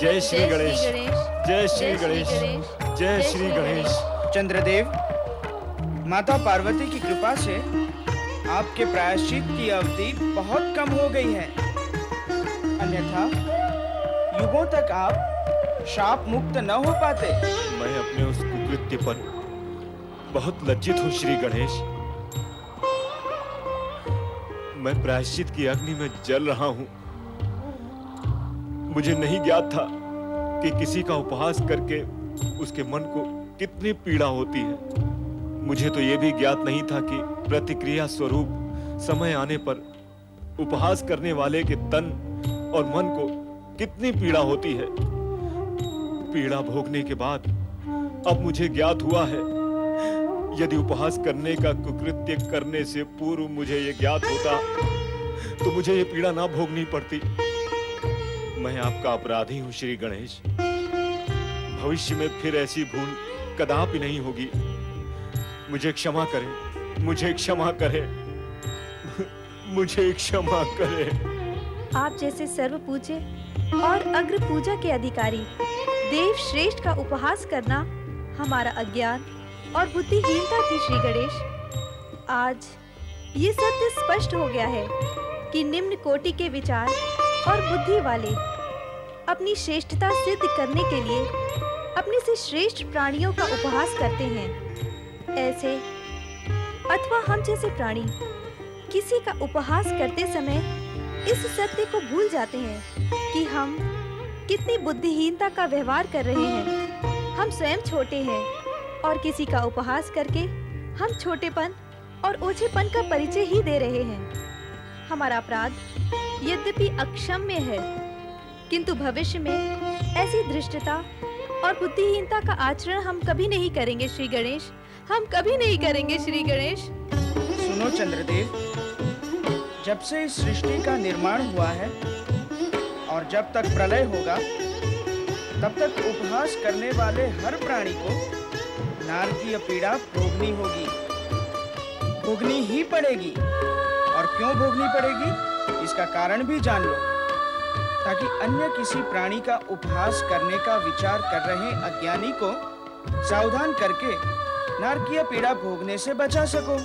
जय श्री गणेश, जय श्री गणेश, जय श्री गणेश। चंद्रदेव, माता पार्वती की कृपा से आपके प्रायश्चित की अवधि बहुत कम हो गई है, अन्यथा युगों तक आप शाप मुक्त न हो पाते। मैं अपने उस कुकृत्य पर बहुत लज्जित हूँ श्री गणेश। मैं प्रायश्चित की अग्नि में जल रहा हूँ। मुझे नहीं ज्ञात था कि किसी का उपहास करके उसके मन को कितनी पीड़ा होती है। मुझे तो यह भी ज्ञात नहीं था कि प्रतिक्रिया स्वरूप समय आने पर उपहास करने वाले के तन और मन को कितनी पीड़ा होती है। पीड़ा भोगने के बाद अब मुझे ज्ञात हुआ है, यदि उपहास करने का कुकृत्य करने से पूर्व मुझे यह ज्ञात होता तो मुझे ये पीड़ा ना भोगनी पड़ती। मैं आपका अपराधी हूं श्री गणेश। भविष्य में फिर ऐसी भूल कदापि नहीं होगी। मुझे क्षमा करें, मुझे क्षमा करें, मुझे क्षमा करें। आप जैसे सर्व पूज्य और अग्र पूजा के अधिकारी देव श्रेष्ठ का उपहास करना हमारा अज्ञान और बुद्धिहीनता थी श्री गणेश। आज ये सत्य स्पष्ट हो गया है कि निम्न कोटि के विचार और बुद्धि वाले अपनी श्रेष्ठता सिद्ध करने के लिए अपने से श्रेष्ठ प्राणियों का उपहास करते हैं। ऐसे अथवा हम जैसे प्राणी किसी का उपहास करते समय इस सत्य को भूल जाते हैं कि हम कितनी बुद्धिहीनता का व्यवहार कर रहे हैं। हम स्वयं छोटे हैं और किसी का उपहास करके हम छोटेपन और ओछेपन का परिचय ही दे रहे हैं। हमारा अपराध यद्यपि अक्षम्य है, किंतु भविष्य में ऐसी धृष्टता और बुद्धिहीनता का आचरण हम कभी नहीं करेंगे श्री गणेश। हम कभी नहीं करेंगे श्री गणेश। सुनो चंद्रदेव, जब से इस सृष्टि का निर्माण हुआ है और जब तक प्रलय होगा तब तक उपहास करने वाले हर प्राणी को नारकीय पीड़ा भोगनी होगी, भोगनी ही पड़ेगी। और क्यों भोगनी पड़ेगी इसका कारण भी जान लो, ताकि अन्य किसी प्राणी का उपहास करने का विचार कर रहे अज्ञानी को सावधान करके नारकीय पीड़ा भोगने से बचा सको।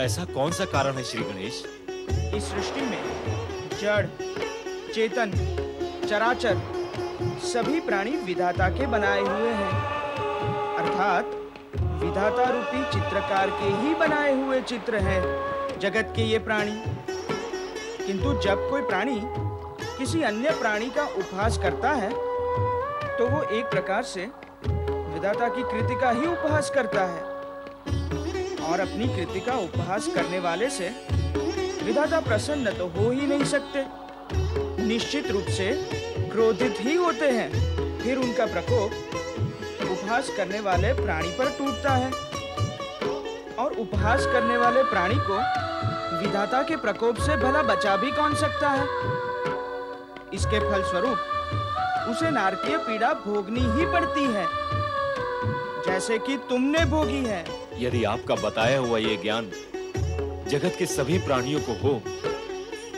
ऐसा कौन सा कारण है श्री गणेश? इस सृष्टि में जड़, चेतन, चराचर सभी प्राणी विधाता के बनाए हुए हैं, अर्थात विधाता रूपी चित्रकार के ही बनाए हुए चित्र हैं जगत के ये प्राणी। किंतु जब कोई प्राणी किसी अन्य प्राणी का उपहास करता है तो वो एक प्रकार से विधाता की कृति का ही उपहास करता है, और अपनी कृति का उपहास करने वाले से विधाता प्रसन्न तो हो ही नहीं सकते, निश्चित रूप से क्रोधित ही होते हैं। फिर उनका प्रकोप उपहास करने वाले प्राणी पर टूटता है, और उपहास करने वाले प्राणी को विधाता के प्रकोप से भला बचा भी कौन सकता है। इसके फलस्वरूप उसे नारकीय पीड़ा भोगनी ही पड़ती है, जैसे कि तुमने भोगी है। यदि आपका बताया हुआ ये ज्ञान जगत के सभी प्राणियों को हो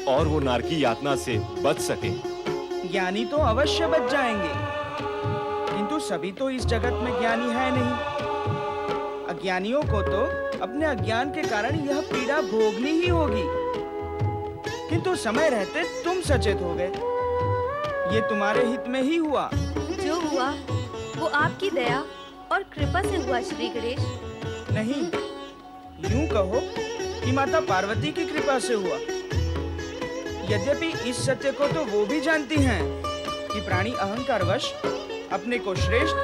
और वो नारकी यातना से बच सके, ज्ञानी तो अवश्य बच जाएंगे, किंतु सभी तो इस जगत में ज्ञानी है नहीं। अज्ञानियों को तो अपने अज्ञान के कारण यह पीड़ा भोगनी ही होगी, किंतु समय रहते तुम सचेत हो गए। ये तुम्हारे हित में ही हुआ। जो हुआ वो आपकी दया और कृपा से हुआ श्री गणेश। नहीं, यूं कहो कि माता पार्वती की कृपा से हुआ। यद्यपि इस सत्य को तो वो भी जानती हैं कि प्राणी अहंकारवश अपने को श्रेष्ठ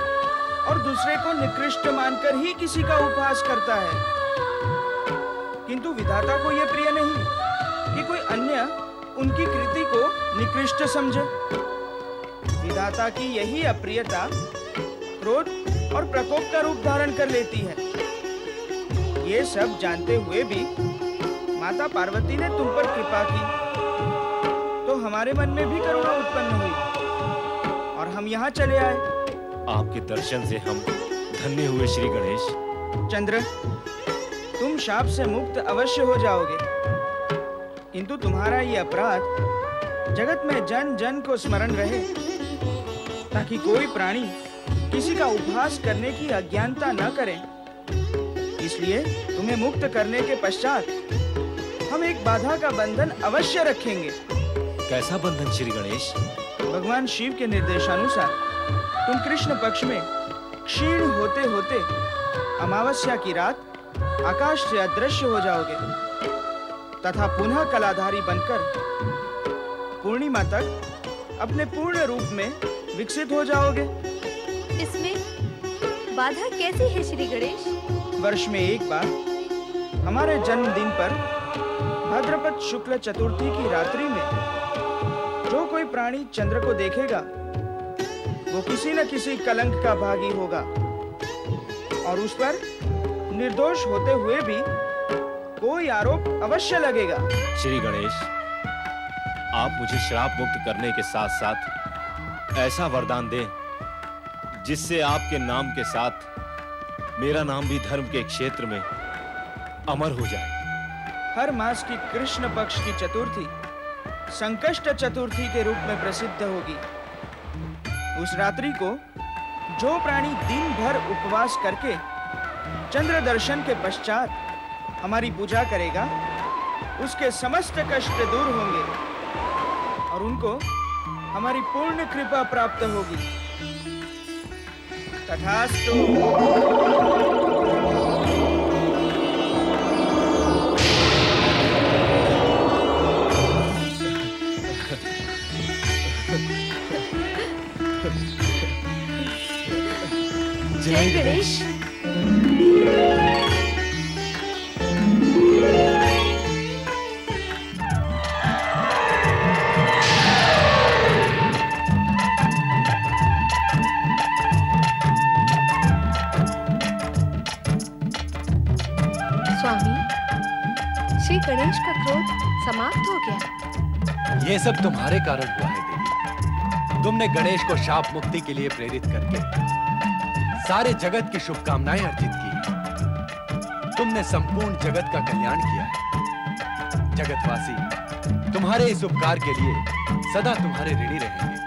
और दूसरे को निकृष्ट मानकर ही किसी का उपहास करता है, किंतु विधाता को यह प्रिय नहीं कि कोई अन्य उनकी कृति को निकृष्ट समझे। विधाता की यही अप्रियता क्रोध और प्रकोप का रूप धारण कर लेती है। ये सब जानते हुए भी माता पार्वती ने तुम पर कृपा की, तो हमारे मन में भी करुणा उत्पन्न हुई और हम यहाँ चले आए। आपके दर्शन से हम धन्य हुए श्री गणेश। चंद्र, तुम शाप से मुक्त अवश्य हो जाओगे, किंतु तुम्हारा ये अपराध जगत में जन जन को स्मरण रहे, ताकि कोई प्राणी किसी का उपहास करने की अज्ञानता न करे। इसलिए तुम्हें मुक्त करने के पश्चात हम एक बाधा का बंधन अवश्य रखेंगे। कैसा बंधन श्री गणेश? भगवान शिव के निर्देशानुसार तुम कृष्ण पक्ष में क्षीण होते होते अमावस्या की रात आकाश से अदृश्य हो जाओगे तथा पुनः कलाधारी बनकर पूर्णिमा तक अपने पूर्ण रूप में विकसित हो जाओगे। इसमें बाधा कैसी है श्री गणेश? वर्ष में एक बार हमारे जन्मदिन पर भाद्रपद शुक्ल चतुर्थी की रात्रि में जो कोई प्राणी चंद्र को देखेगा वो किसी न किसी कलंक का भागी होगा और उस पर निर्दोष होते हुए भी कोई आरोप अवश्य लगेगा। श्री गणेश, आप मुझे श्राप मुक्त करने के साथ साथ ऐसा वरदान दें जिससे आपके नाम के साथ मेरा नाम भी धर्म के क्षेत्र में अमर हो जाए। हर मास की कृष्ण पक्ष की चतुर्थी संकष्ट चतुर्थी के रूप में प्रसिद्ध होगी। उस रात्रि को जो प्राणी दिन भर उपवास करके चंद्र दर्शन के पश्चात हमारी पूजा करेगा उसके समस्त कष्ट दूर होंगे और उनको हमारी पूर्ण कृपा प्राप्त होगी। तथास्तु। जय गणेश। स्वामी, श्री गणेश का क्रोध समाप्त हो गया। ये सब तुम्हारे कारण हुआ है देवी। तुमने गणेश को शाप मुक्ति के लिए प्रेरित करके सारे जगत की शुभकामनाएं अर्जित की। तुमने संपूर्ण जगत का कल्याण किया है। जगतवासी तुम्हारे इस उपकार के लिए सदा तुम्हारे ऋणी रहेंगे।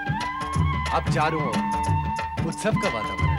अब चारों ओर उत्सव का वातावरण